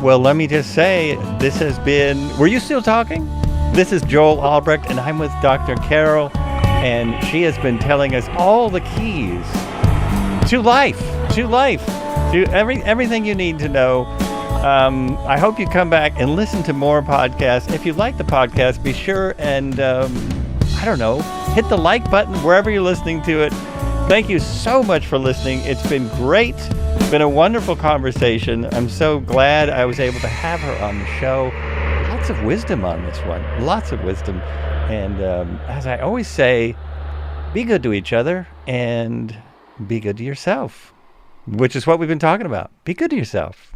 S1: Well, let me just say, this has been... Were you still talking? This is Joel Albrecht, and I'm with Dr. Carol, and she has been telling us all the keys to life, to everything you need to know. I hope you come back and listen to more podcasts. If you like the podcast, be sure and, hit the like button wherever you're listening to it. Thank you so much for listening. It's been great. It's been a wonderful conversation. I'm so glad I was able to have her on the show. Lots of wisdom on this one. Lots of wisdom. And as I always say, be good to each other and be good to yourself, which is what we've been talking about. Be good to yourself.